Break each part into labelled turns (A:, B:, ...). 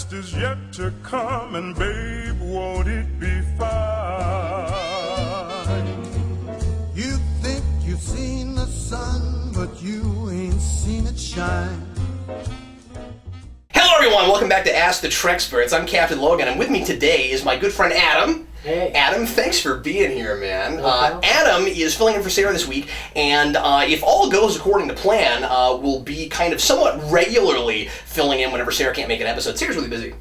A: best is yet to come, and babe, won't it be fine?
B: You think you've seen the sun, but you ain't seen it shine.
C: Hello everyone, welcome back to Ask the Treksperts. I'm Captain Logan, and with me today is my good friend Adam.
D: Hey.
C: Adam, thanks for being here, man.
D: Okay.
C: Adam is filling in for Sarah this week, and if all goes according to plan, we'll be kind of somewhat regularly filling in whenever Sarah can't make an episode. Sarah's really busy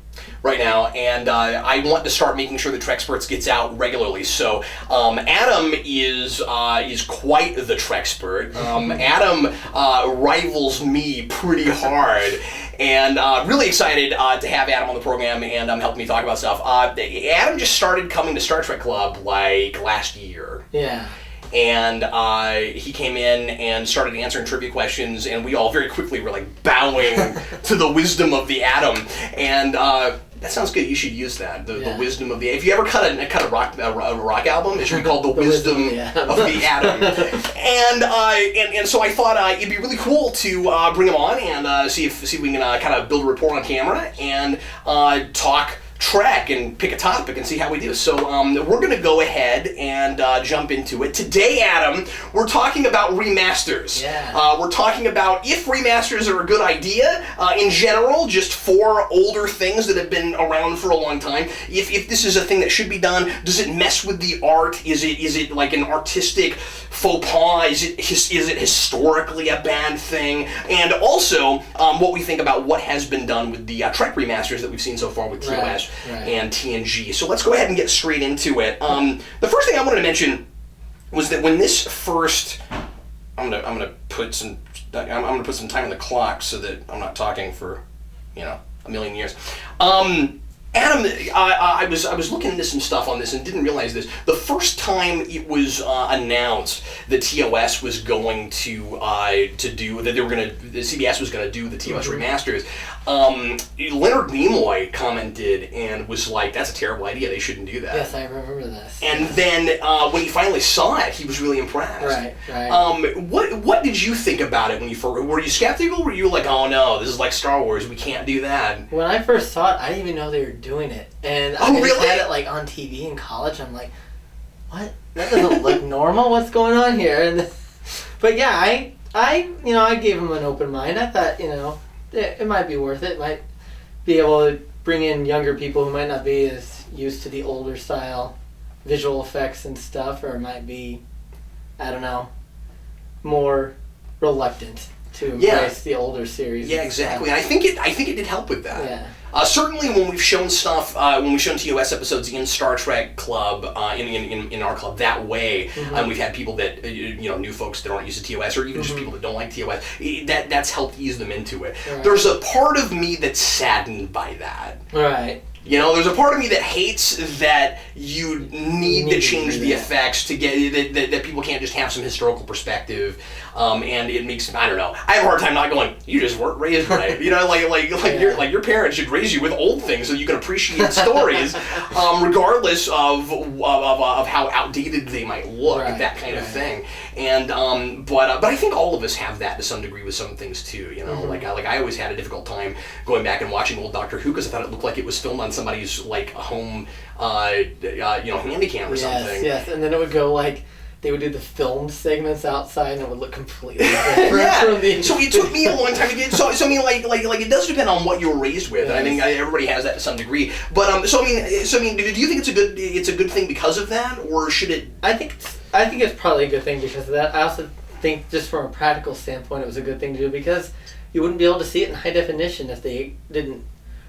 C: right now, and I want to start making sure that Treksperts gets out regularly. So Adam is quite the Trekspert. Adam rivals me pretty hard. And really excited to have Adam on the program and helping me talk about stuff. Adam just started coming to Star Trek Club like last year.
D: Yeah.
C: And he came in and started answering trivia questions, and we all very quickly were like bowing to the wisdom of the Adam. And that sounds good. You should use that. The wisdom of the. If you ever cut a rock album, it should be called the wisdom of the Adam. And so I thought it'd be really cool to bring him on and see if we can kind of build a rapport on camera and talk Trek and pick a topic and see how we do. So we're going to go ahead and jump into it. Today, Adam, we're talking about remasters.
D: Yeah.
C: We're talking about if remasters are a good idea in general, just for older things that have been around for a long time. If this is a thing that should be done, does it mess with the art? Is it like an artistic faux pas? Is it historically a bad thing? And also, what we think about what has been done with the Trek remasters that we've seen so far with TOS and TNG. So let's go ahead and get straight into it. The first thing I wanted to mention was that when this first, I'm gonna put some time on the clock so that I'm not talking for a million years. Adam, I was looking into some stuff on this and didn't realize this. The first time it was announced that TOS was going to do that, the CBS was going to do the TOS remasters. Leonard Nimoy commented and was like, "That's a terrible idea. They shouldn't do that."
D: Yes, I remember this.
C: And then when he finally saw it, he was really impressed.
D: Right.
C: What did you think about it when you first? Were you skeptical? Were you like, "Oh no, this is like Star Wars. We can't do that"?
D: When I first saw it, I didn't even know they were doing it, and I just had it like on TV in college. I'm like, "What? That doesn't look normal. What's going on here?" But yeah, I gave him an open mind. I thought it might be worth it. Might be able to bring in younger people who might not be as used to the older style visual effects and stuff, or might be, I don't know, more reluctant to embrace the older series.
C: Yeah, exactly. And I think it did help with that.
D: Yeah.
C: Certainly, when we've shown stuff, when we've shown TOS episodes in Star Trek Club, in our club that way, and we've had people that new folks that aren't used to TOS, or even just people that don't like TOS, that's helped ease them into it. Right. There's a part of me that's saddened by that.
D: Right.
C: There's a part of me that hates that you need to change the effects to get that people can't just have some historical perspective, and it makes, I don't know. I have a hard time not going, "You just weren't raised right." Your parents should raise you with old things so you can appreciate stories, regardless of how outdated they might look, that kind of thing. And but I think all of us have that to some degree with some things too. I always had a difficult time going back and watching old Doctor Who because I thought it looked like it was filmed on somebody's like home handycam or something.
D: Yes, and then it would go like they would do the film segments outside and it would look completely different.
C: So it took me a long time to get. So I mean, like it does depend on what you were raised with. Yes. I think everybody has that to some degree. But so I mean, do you think it's a good thing because of that, or should it?
D: I think it's probably a good thing because of that. I also think just from a practical standpoint, it was a good thing to do because you wouldn't be able to see it in high definition if they didn't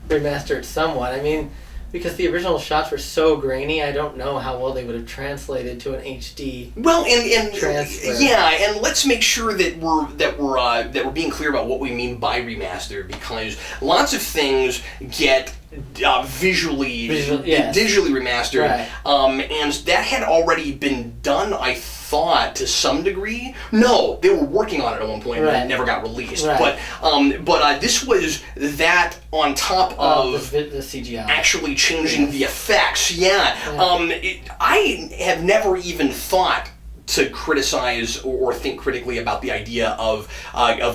D: remaster it somewhat. I mean, because the original shots were so grainy, I don't know how well they would have translated to an HD.
C: Well, and
D: transfer.
C: Yeah, and let's make sure that we're being clear about what we mean by remaster, because lots of things get digitally remastered, and that had already been done, I thought, to some degree. No, they were working on it at one point, and it never got released. But this was that on top of
D: the CGI
C: actually changing the effects. I have never even thought to criticize or think critically about the idea of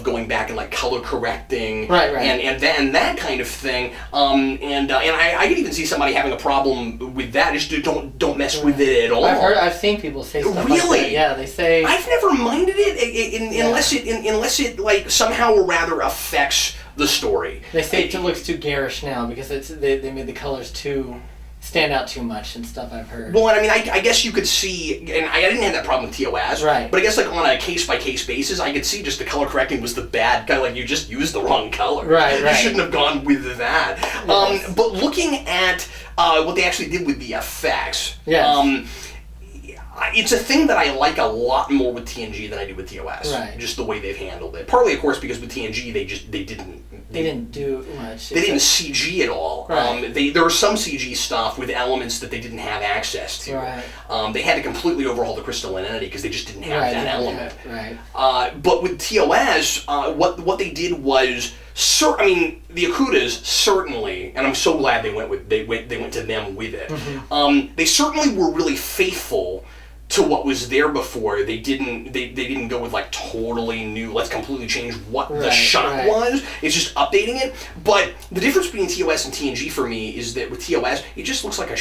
C: going back and like color correcting,
D: right.
C: and that kind of thing. And I could even see somebody having a problem with that. Just don't mess with it at all.
D: I've seen people say stuff like that. Yeah, they say
C: I've never minded it unless it like somehow or rather affects the story.
D: They say it looks too garish now because they made the colors stand out too much and stuff. I've heard.
C: Well, and I mean, I guess you could see, and I didn't have that problem with TOS,
D: right?
C: But I guess like on a case-by-case basis, I could see just the color correcting was the bad kind of like you just used the wrong color.
D: Right.
C: You shouldn't have gone with that.
D: Yes.
C: But looking at what they actually did with the effects,
D: yes.
C: It's a thing that I like a lot more with TNG than I do with TOS.
D: Right.
C: Just the way they've handled it. Partly, of course, because with TNG they didn't
D: do much.
C: They didn't CG at all.
D: Right.
C: There was some CG stuff with elements that they didn't have access to.
D: Right.
C: They had to completely overhaul the crystalline entity because they just didn't have that element.
D: Right.
C: But with TOS, what they did was, the Akutas certainly, and I'm so glad they went to them with it.
D: Mm-hmm.
C: They certainly were really faithful to what was there before. They didn't go with like totally new, let's completely change what the shot was. It's just updating it. But the difference between TOS and TNG for me is that with TOS, it just looks like a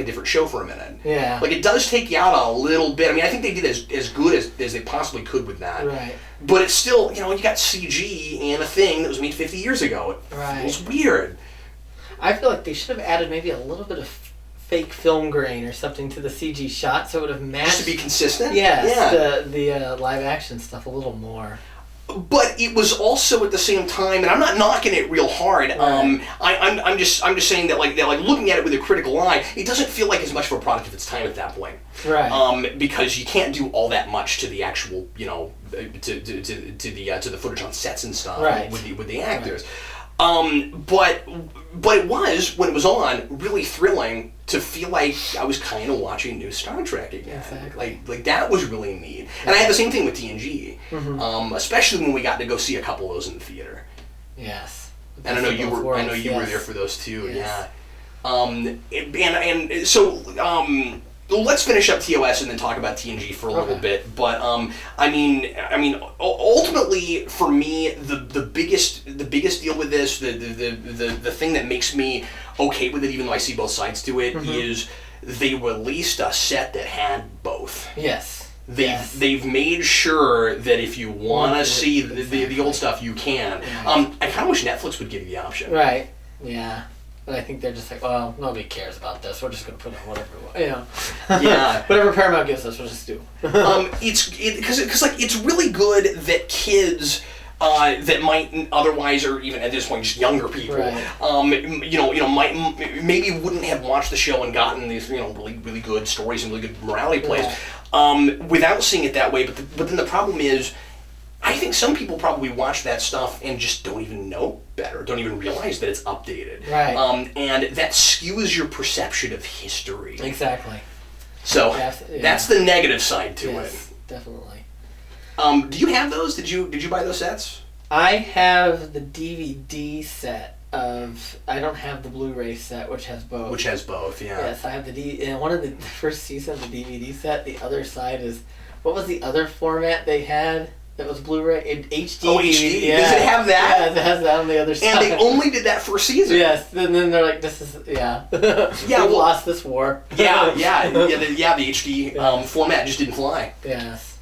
C: different show for a minute.
D: Yeah.
C: Like it does take you out a little bit. I mean, I think they did as good as they possibly could with that.
D: Right.
C: But it's still, you got CG and a thing that was made 50 years ago.
D: Right.
C: It's weird.
D: I feel like they should have added maybe a little bit of fake film grain or something to the CG shot so it would have matched.
C: Just to be consistent?
D: Yes, the live action stuff a little more.
C: But it was also at the same time, and I'm not knocking it real hard.
D: Right.
C: I'm just saying that like looking at it with a critical eye, it doesn't feel like as much of a product of its time at that point.
D: Right.
C: Because you can't do all that much to the actual, to the footage on sets and stuff.
D: Right.
C: With the actors. But it was, when it was on, really thrilling to feel like I was kind of watching new Star Trek again.
D: Exactly.
C: Like that was really neat. And I had the same thing with TNG, especially when we got to go see a couple of those in the theater.
D: Yes.
C: And I know you were. I know you were there for those too. Yes. Yeah. So let's finish up TOS and then talk about TNG for a little bit. But I mean, ultimately for me, the biggest deal with this, the thing that makes me okay with it, even though I see both sides to it, is they released a set that had both.
D: Yes.
C: They've made sure that if you want to see the old stuff, you can. I kind of wish Netflix would give you the option.
D: Right. Yeah. But I think they're just like, well, nobody cares about this. We're just going to put on whatever we want.
C: Yeah.
D: Whatever Paramount gives us, we'll just do.
C: Because it's really good that kids that might otherwise, or even at this point, just younger people, might maybe wouldn't have watched the show and gotten these really really good stories and really good morality plays without seeing it that way. But then the problem is, I think some people probably watch that stuff and just don't even know better, don't even realize that it's updated.
D: Right.
C: And that skews your perception of history.
D: Exactly.
C: So that's the negative side to it.
D: Definitely.
C: Do you have those? Did you buy those sets?
D: I have the DVD set of. I don't have the Blu-ray set, which has both.
C: Which has both, yeah.
D: Yes, I have the one of the first season of the DVD set. The other side is, what was the other format they had? That was Blu-ray, HD.
C: Oh, HD.
D: Yeah.
C: Does it have that?
D: Yeah, it has that on the other side.
C: And they only did that first season.
D: Yes, and then they're like, "This is we lost this war."
C: The HD format just didn't fly.
D: Yes.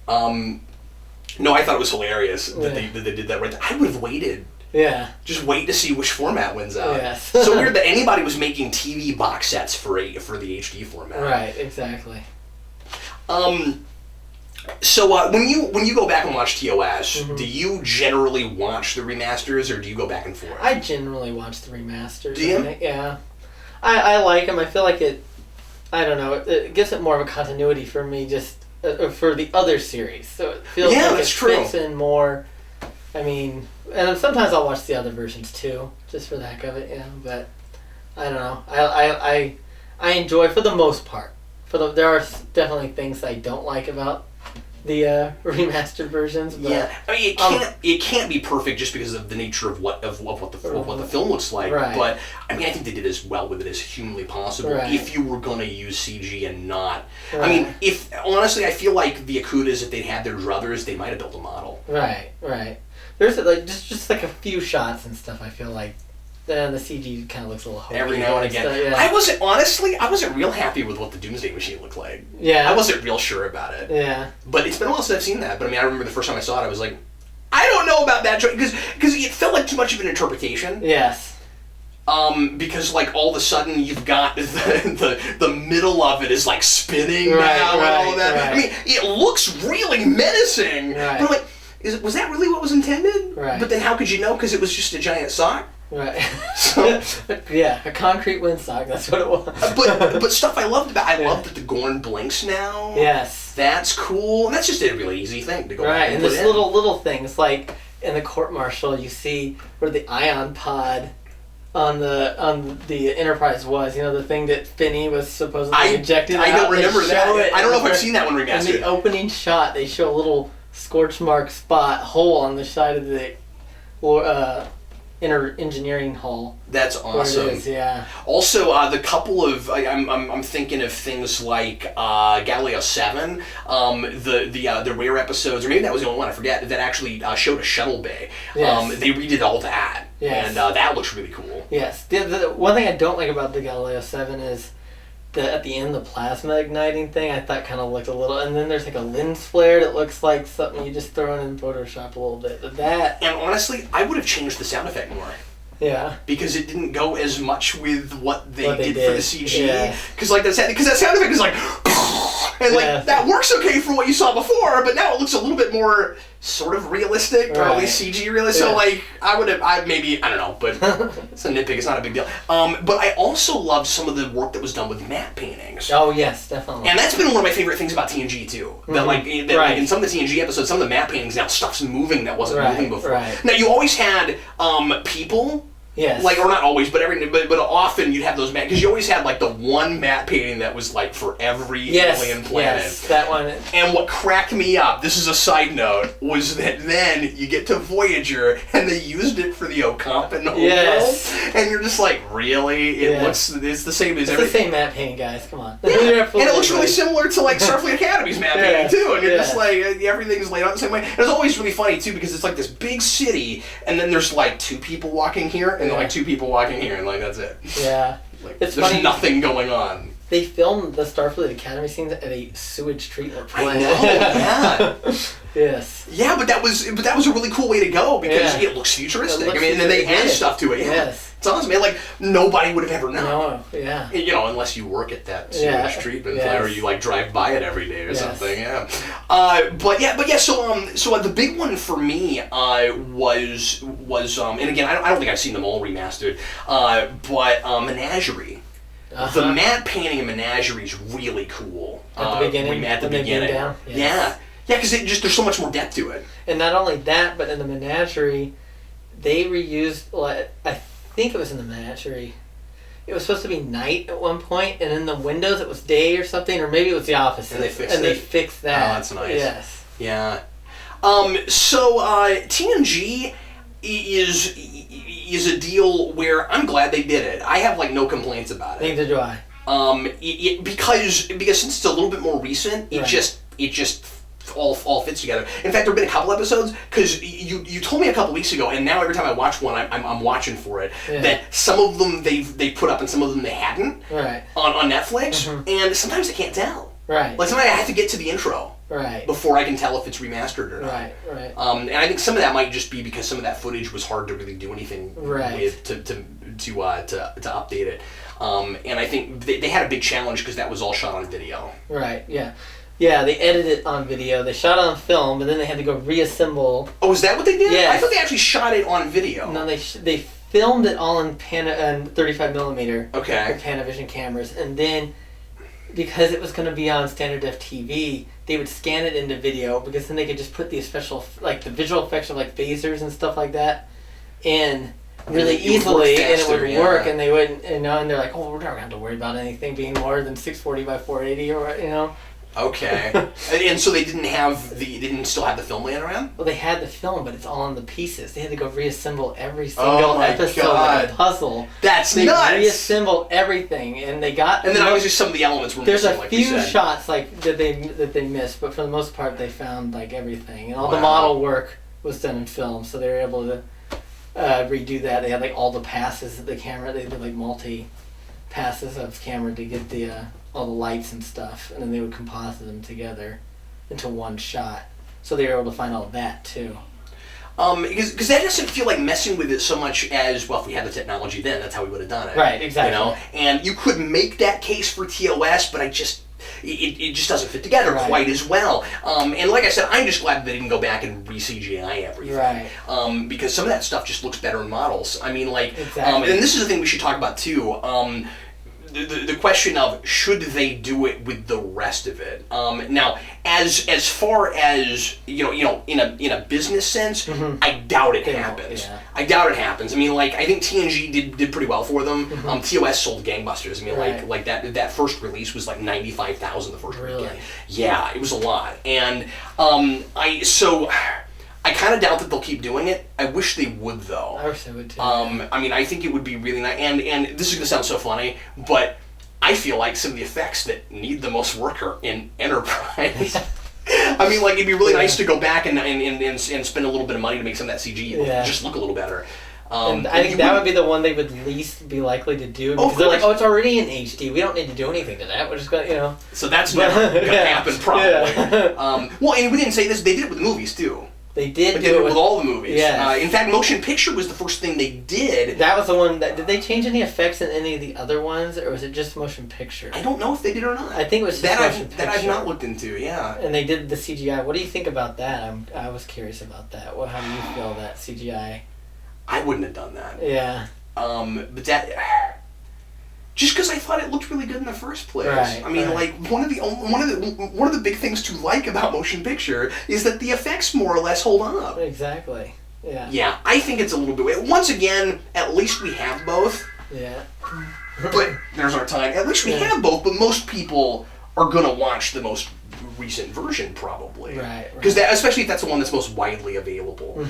C: No, I thought it was hilarious that they did that right there. I would have waited.
D: Yeah.
C: Just wait to see which format wins out.
D: Yes.
C: So weird that anybody was making TV box sets for the HD format.
D: Right. Exactly.
C: So when you go back and watch TOS, do you generally watch the remasters or do you go back and forth?
D: I generally watch the remasters.
C: Do you?
D: Yeah. I like them. I feel like it. I don't know. It gives it more of a continuity for me, just for the other series. So it feels like it fits in more. I mean, and sometimes I'll watch the other versions too, just for the heck of it. Yeah, but I don't know. I enjoy for the most part. There are definitely things I don't like about remastered versions. But,
C: yeah, I mean it can't be perfect just because of the nature of what the film looks like.
D: Right.
C: But I mean I think they did as well with it as humanly possible.
D: Right.
C: If you were gonna use CG and not,
D: Right.
C: I mean if honestly I feel like the Akutas, if they'd had their druthers, they might have built a model.
D: Right. There's like just like a few shots and stuff. I feel like. The CG kind of looks a little hokey.
C: Every now and again.
D: Stuff, yeah.
C: I wasn't real happy with what the Doomsday Machine looked like.
D: Yeah.
C: I wasn't real sure about it.
D: Yeah.
C: But it's been a while since I've seen that. But I mean, I remember the first time I saw it, I was like, I don't know about that because it felt like too much of an interpretation.
D: Yes.
C: Because like all of a sudden you've got the middle of it is like spinning now and all of that.
D: Right.
C: I mean, it looks really menacing.
D: Right.
C: But I'm like, was that really what was intended?
D: Right.
C: But then how could you know? Because it was just a giant sock.
D: Right.
C: So,
D: yeah, a concrete windsock. That's what it was.
C: but stuff I loved about. I love that the Gorn blinks now.
D: Yes.
C: That's cool. And that's just a really easy thing to go
D: Right,
C: back
D: and
C: and
D: there's
C: put in.
D: little things like in the court martial, you see where the ion pod on the Enterprise was. You know, the thing that Finney was supposedly injected.
C: I don't
D: They
C: remember
D: show
C: that.
D: it
C: I don't know if I've
D: in
C: seen that one
D: In
C: remastered.
D: the opening shot, they show a little scorch mark spot hole on the side of the inner engineering hull.
C: That's awesome.
D: Where it is, yeah.
C: Also, the couple of I'm thinking of things like Galileo 7, the rare episodes, or maybe that was the only one I forget that actually showed a shuttle bay.
D: Yes.
C: They redid all that,
D: Yes.
C: and that looks really cool.
D: Yes. The one thing I don't like about the Galileo 7 is at the end, the plasma igniting thing, I thought kind of looked a little, and then there's like a lens flare that looks like something you just throw in Photoshop a little bit. But that,
C: And honestly, I would have changed the sound effect more.
D: yeah.
C: Because it didn't go as much with what they
D: What they
C: did for the
D: did,
C: CG.
D: yeah.
C: Because like that sound effect is like, and like
D: Yeah.
C: that works okay for what you saw before, but now it looks a little bit more sort of realistic, or at
D: Right.
C: least CG realistic.
D: Yeah.
C: So like I don't know, but it's a nitpick. It's not a big deal. But I also love some of the work that was done with matte paintings.
D: Oh yes, definitely.
C: And that's been one of my favorite things about TNG too. That like
D: Right.
C: in some of the TNG episodes, some of the map paintings now stuff's moving that wasn't
D: Right,
C: moving before.
D: right.
C: Now you always had people.
D: Yes.
C: Like, or not always, but but often you'd have those matte, because you always had like the one matte painting that was like for every alien planet.
D: Yes, that one.
C: And what cracked me up, this is a side note, was that then you get to Voyager and they used it for the Ocampan Home
D: Yes.
C: World, and you're just like, really?
D: Yes.
C: It's the same as
D: It's the
C: everything.
D: same matte painting, guys. Come on.
C: Yeah. And it looks really similar to like Starfleet Academy's map painting
D: Yes,
C: too, and you're
D: yes.
C: just like everything's laid out the same way. And it's always really funny too because it's like this big city, and then there's like two people walking here, and then like two people walking here, and like that's it.
D: Yeah.
C: Like,
D: It's
C: there's
D: funny.
C: nothing going on.
D: They filmed the Starfleet Academy scenes at a sewage treatment
C: I
D: plant.
C: know, yeah.
D: Yes.
C: Yeah, but that was a really cool way to go because
D: Yeah.
C: it looks futuristic.
D: It looks
C: I mean, and then they
D: futuristic.
C: add stuff to it. Yeah.
D: Yes.
C: It's awesome. Man. Like nobody would have ever known.
D: No. Yeah.
C: You know, unless you work at that sewage
D: Yeah.
C: treatment
D: Yes.
C: plant or you like drive by it every day or
D: Yes.
C: something. Yeah. But yeah. So the big one for me was and again I don't think I've seen them all remastered. But Menagerie.
D: Uh-huh.
C: The matte painting in Menagerie is really cool.
D: At the beginning?
C: At the
D: When they beam
C: beginning.
D: down? Yes.
C: Yeah. Yeah, because there's so much more depth to it.
D: And not only that, but in the Menagerie, they reused. Like, I think it was in the Menagerie. It was supposed to be night at one point, and in the windows it was day or something, or maybe it was the opposite.
C: And they fixed
D: They
C: it?
D: fixed that.
C: Oh, that's nice.
D: Yes.
C: Yeah. So TNG is a deal where I'm glad they did it. I have like no complaints about it.
D: Neither do I.
C: Because since it's a little bit more recent, it
D: Right.
C: just all fits together. In fact, there've been a couple episodes because you told me a couple weeks ago, and now every time I watch one, I'm watching for it.
D: Yeah.
C: That some of them they put up and some of them they hadn't
D: Right.
C: on Netflix, and sometimes I can't tell.
D: Right.
C: Like sometimes I have to get to the intro
D: Right.
C: before I can tell if it's remastered or not.
D: Right. Right.
C: And I think some of that might just be because some of that footage was hard to really do anything
D: Right.
C: with to update it. And I think they had a big challenge because that was all shot on video.
D: Right. Yeah. Yeah. They edited it on video. They shot it on film, and then they had to go reassemble.
C: Oh, is that what they did?
D: Yes.
C: I thought they actually shot it on video.
D: No, they filmed it all in 35 millimeter.
C: Okay.
D: Panavision cameras, and then because it was going to be on standard def TV, they would scan it into video because then they could just put the special like the visual effects of like phasers and stuff like that in really
C: It would work
D: easily, and it
C: faster,
D: would
C: yeah.
D: work, and they wouldn't, and they're like, oh, we're not going to have to worry about anything being more than 640 by 480 or
C: Okay. and so they didn't still have the film laying around?
D: Well, they had the film, but it's all in the pieces. They had to go reassemble every single episode
C: God.
D: like a puzzle.
C: That's
D: they
C: nuts!
D: reassembled everything, and they got...
C: And then obviously some of the elements were
D: There's
C: missing,
D: a
C: like we
D: few
C: said.
D: shots like that they missed, but for the most part they found like everything. And all the
C: Wow.
D: model work was done in film, so they were able to redo that. They had like all the passes of the camera. They did like multi-passes of camera to get the... all the lights and stuff, and then they would composite them together into one shot. So they were able to find all that too.
C: Because that doesn't feel like messing with it so much as, well, if we had the technology then, that's how we would have done it.
D: Right, exactly.
C: You know, and you could make that case for TOS, but it just doesn't fit together quite as well. And like I said, I'm just glad they didn't go back and re-CGI everything.
D: Right.
C: Because some of that stuff just looks better in models. I mean, like,
D: exactly.
C: And this is the thing we should talk about too. The question of should they do it with the rest of it? Now, as far as in a business sense, I doubt it happens.
D: Yeah.
C: I doubt it happens. I mean, like I think TNG did pretty well for them. TOS sold gangbusters. I mean, like that first release was like 95,000 the first weekend. Yeah, it was a lot, and I kind of doubt that they'll keep doing it. I wish they would, though.
D: I wish they would, too.
C: I mean, I think it would be really nice. And this is going to sound so funny, but I feel like some of the effects that need the most work are in Enterprise. I mean, like, it'd be really nice to go back and spend a little bit of money to make some of that CG just look a little better.
D: And I think that would be the one they would least be likely to do, because they're like, oh, it's already in HD. We don't need to do anything to that. We're just going to, So that's
C: never going to happen, probably. Yeah. Well, and we didn't say this. They did it with movies, too.
D: They did
C: do it with all the movies.
D: Yeah.
C: In fact, motion picture was the first thing they did.
D: That was the one that... Did they change any effects in any of the other ones, or was it just motion picture?
C: I don't know if they did or not.
D: I think it was just motion picture.
C: That I've not looked into, yeah.
D: And they did the CGI. What do you think about that? I was curious about that. How do you feel that CGI?
C: I wouldn't have done that.
D: Yeah.
C: But that... Just because I thought it looked really good in the first place.
D: Right,
C: I mean, like one of the big things to like about motion picture is that the effects more or less hold up.
D: Exactly. Yeah.
C: Yeah, I think it's a little bit. Once again, at least we have both.
D: Yeah.
C: But there's our time. At least we have both. But most people are gonna watch the most recent version, probably.
D: Right.
C: Because especially if that's the one that's most widely available.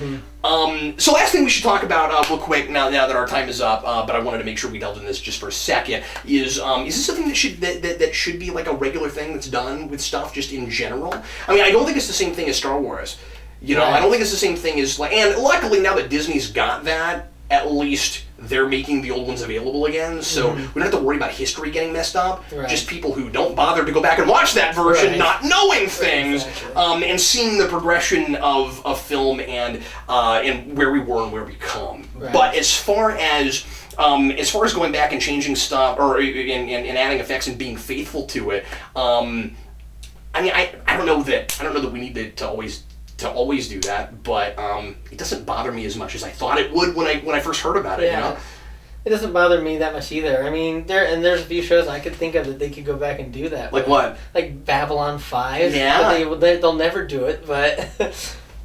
C: So last thing we should talk about real quick now that our time is up, but I wanted to make sure we delved in this just for a second, is this something that should be like a regular thing that's done with stuff just in general? I mean, I don't think it's the same thing as Star Wars. You know, I don't think it's the same thing as like, and luckily now that Disney's got that, at least they're making the old ones available again, so we don't have to worry about history getting messed up. Just people who don't bother to go back and watch that version, not knowing things, and seeing the progression of film and where we were and where we come. But as far as going back and changing stuff or and adding effects and being faithful to it, I mean, I don't know that we need to always do that, but it doesn't bother me as much as I thought it would when I first heard about it. You know?
D: It doesn't bother me that much either. I mean, there's a few shows I could think of that they could go back and do that.
C: Like what?
D: Like Babylon 5.
C: Yeah.
D: But they'll never do it. But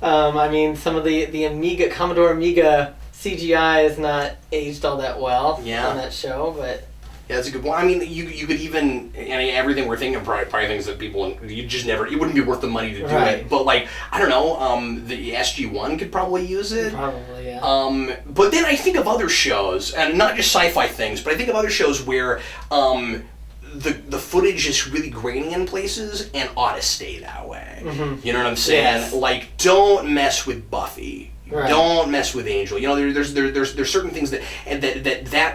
D: I mean, some of the Commodore Amiga CGI is not aged all that well on that show, but.
C: Yeah, that's a good one. I mean, you could even, everything we're thinking of probably things that people, it wouldn't be worth the money to do it. But like, I don't know, the SG-1 could probably use it.
D: Probably, yeah.
C: But then I think of other shows, and not just sci-fi things, but I think of other shows where the footage is really grainy in places and ought to stay that way. You know what I'm saying?
D: Yes.
C: Like, don't mess with Buffy. Don't mess with Angel. You know, there's certain things that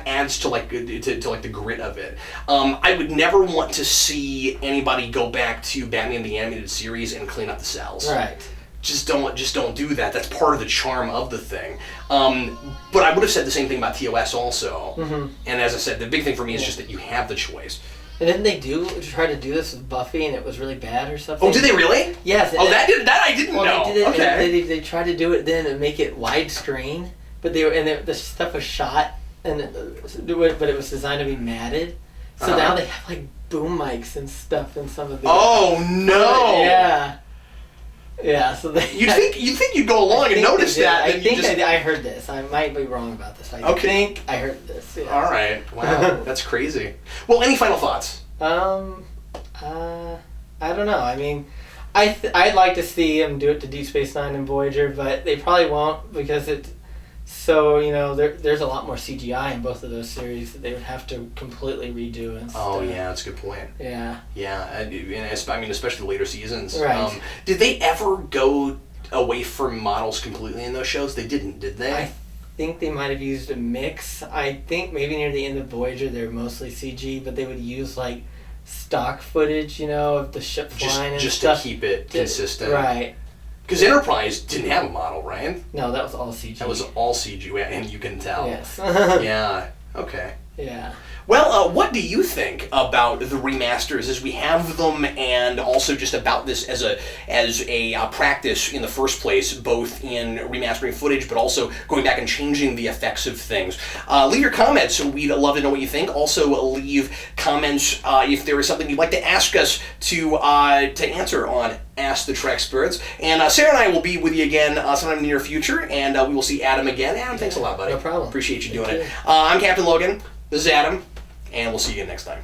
C: adds to like the grit of it. I would never want to see anybody go back to Batman the Animated Series and clean up the cells.
D: Right.
C: Just don't do that. That's part of the charm of the thing. But I would have said the same thing about TOS also. And as I said, the big thing for me is just that you have the choice.
D: And didn't they try to do this with Buffy and it was really bad or something?
C: Oh, did they really?
D: Yes.
C: Oh, that I didn't know.
D: They did it,
C: okay.
D: They tried to do it then and make it widescreen, but the stuff was shot but it was designed to be matted. So now they have like boom mics and stuff in some of the.
C: Oh no!
D: Yeah. Yeah, so
C: you'd think you'd go along and notice that.
D: I heard this. I might be wrong about this. I think I heard this. Yeah.
C: All right. Wow, that's crazy. Well, any final thoughts?
D: I I don't know. I mean, I'd like to see them do it to Deep Space Nine and Voyager, but they probably won't because it's so, there's a lot more CGI in both of those series that they would have to completely redo and stuff.
C: Oh, yeah, that's a good point.
D: Yeah.
C: Yeah, I mean, especially the later seasons.
D: Right.
C: Did they ever go away from models completely in those shows? They didn't, did they?
D: I think they might have used a mix. I think maybe near the end of Voyager they were mostly CG, but they would use like stock footage, of the ship flying and
C: just
D: stuff.
C: To keep it consistent.
D: Right.
C: Because Enterprise didn't have a model, right?
D: No, that was all CG.
C: That was all CG, and you can tell.
D: Yes.
C: Yeah, okay.
D: Yeah.
C: Well, what do you think about the remasters as we have them, and also just about this as a practice in the first place, both in remastering footage, but also going back and changing the effects of things? Leave your comments. We'd love to know what you think. Also, leave comments if there is something you'd like to ask us to answer on Ask the Treksperts. And Sarah and I will be with you again sometime in the near future, and we will see Adam again. Adam, thanks a lot, buddy.
D: No problem.
C: Appreciate you doing
D: Thank
C: it.
D: you.
C: I'm Captain Logan. This is Adam. And we'll see you again next time.